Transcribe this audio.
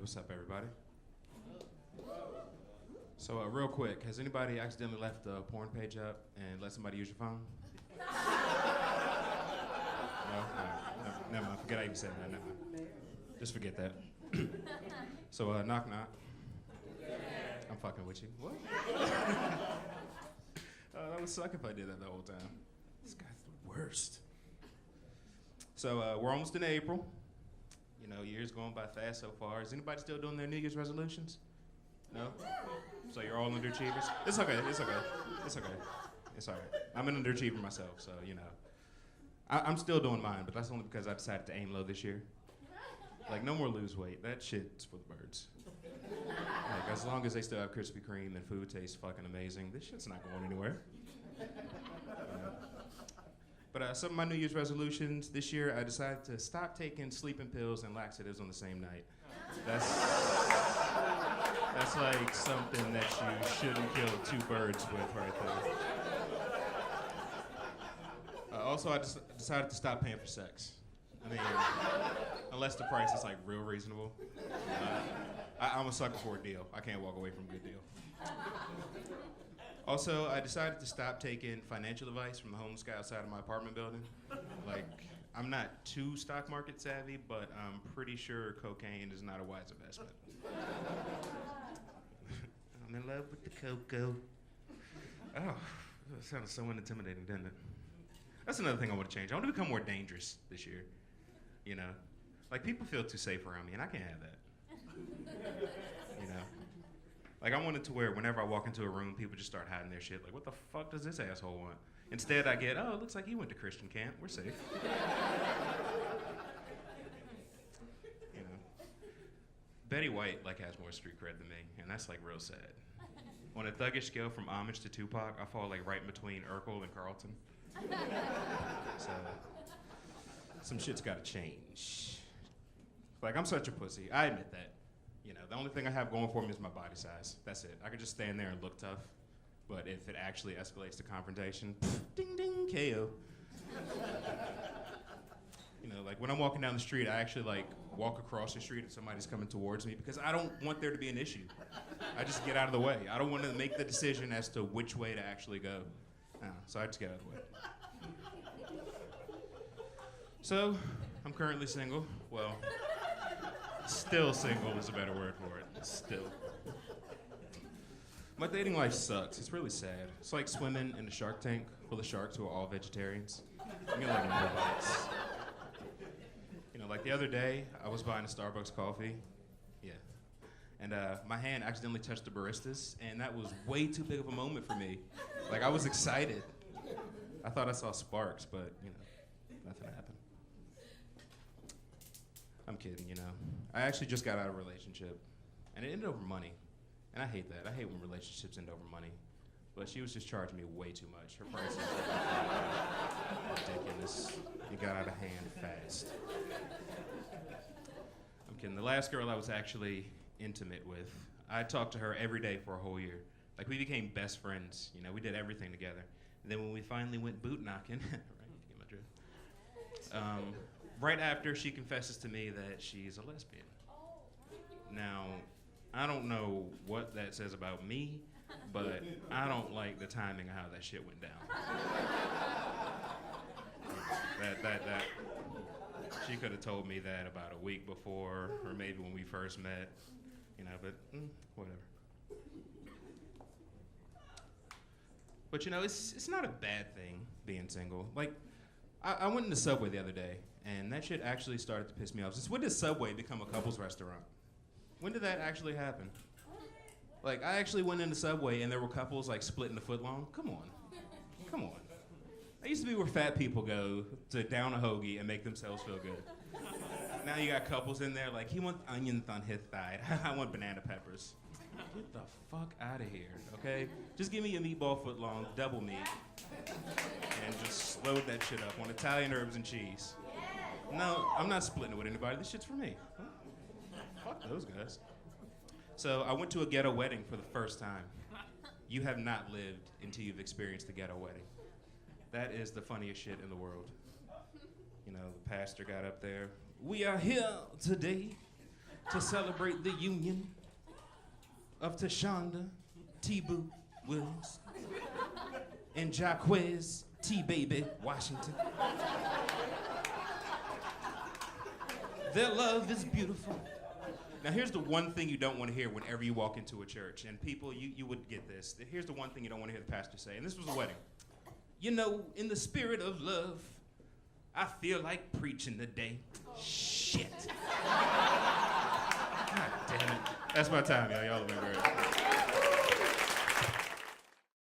What's up, everybody? So, real quick, has anybody accidentally left the porn page up and let somebody use your phone? No? Never mind. Forget I even said that. Never mind. Just forget that. So, knock knock. I'm fucking with you. What? That would suck if I did that the whole time. This guy's the worst. So, we're almost in April. You know, years going by fast so far. Is anybody still doing their New Year's resolutions? No? So you're all underachievers? It's okay, it's okay, it's okay. It's all right. I'm an underachiever myself, so, you know. I'm still doing mine, but that's only because I decided to aim low this year. Like, no more lose weight. That shit's for the birds. Like, as long as they still have Krispy Kreme and food tastes fucking amazing, this shit's not going anywhere. You know? But some of my New Year's resolutions this year, I decided to stop taking sleeping pills and laxatives on the same night. That's like something that you shouldn't kill two birds with right there. Also, I decided to stop paying for sex. I mean, unless the price is like real reasonable. I'm a sucker for a deal. I can't walk away from a good deal. Also, I decided to stop taking financial advice from the homeless guy outside of my apartment building. Like, I'm not too stock market savvy, but I'm pretty sure cocaine is not a wise investment. I'm in love with the cocoa. Oh, that sounded so intimidating, didn't it? That's another thing I want to change. I want to become more dangerous this year. You know? Like, people feel too safe around me, and I can't have that. You know? Like, I want it to where whenever I walk into a room, people just start hiding their shit. Like, what the fuck does this asshole want? Instead, I get, oh, it looks like he went to Christian camp. We're safe. You know? Betty White, like, has more street cred than me, and that's, like, real sad. On a thuggish scale from homage to Tupac, I fall, like, right in between Urkel and Carlton. So, some shit's gotta change. Like, I'm such a pussy. I admit that. You know, the only thing I have going for me is my body size. That's it. I could just stand there and look tough. But if it actually escalates to confrontation, ding ding, KO. You know, like when I'm walking down the street, I actually like walk across the street and somebody's coming towards me because I don't want there to be an issue. I just get out of the way. I don't want to make the decision as to which way to actually go. So I just get out of the way. So, I'm currently single. Well, still single is a better word for it. Still. My dating life sucks. It's really sad. It's like swimming in a shark tank full of sharks who are all vegetarians. I mean, like no bites. You know, like the other day, I was buying a Starbucks coffee. Yeah. And my hand accidentally touched the baristas, and that was way too big of a moment for me. Like, I was excited. I thought I saw sparks, but, you know, nothing happened. I'm kidding, you know. I actually just got out of a relationship, and it ended over money. And I hate that. I hate when relationships end over money. But she was just charging me way too much. Her prices were ridiculous. It got out of hand fast. I'm kidding. The last girl I was actually intimate with, I talked to her every day for a whole year. Like, we became best friends. You know, we did everything together. And then when we finally went boot knocking, right, you get my drift. Right after, she confesses to me that she's a lesbian. Now, I don't know what that says about me, but I don't like the timing of how that shit went down. That she could have told me that about a week before, or maybe when we first met, you know, but whatever. But you know, it's not a bad thing being single. Like, I went in the Subway the other day, and that shit actually started to piss me off. Since when did Subway become a couples restaurant? When did that actually happen? Like, I actually went into Subway and there were couples like splitting a foot long. Come on. Come on. That used to be where fat people go to down a hoagie and make themselves feel good. Now you got couples in there like, he wants onions on his side. I want banana peppers. Get the fuck out of here, okay? Just give me a meatball foot long, double meat, and just load that shit up on Italian herbs and cheese. No, I'm not splitting it with anybody. This shit's for me. Huh? Fuck those guys. So I went to a ghetto wedding for the first time. You have not lived until you've experienced a ghetto wedding. That is the funniest shit in the world. You know, the pastor got up there. We are here today to celebrate the union of Tashonda T. Williams and Jaquez T. Baby Washington. Their love is beautiful. Now here's the one thing you don't want to hear whenever you walk into a church, and people, you would get this. Here's the one thing you don't want to hear the pastor say, and this was a wedding. You know, in the spirit of love, I feel like preaching today. Shit. God damn it. That's my time, y'all. Y'all have been great.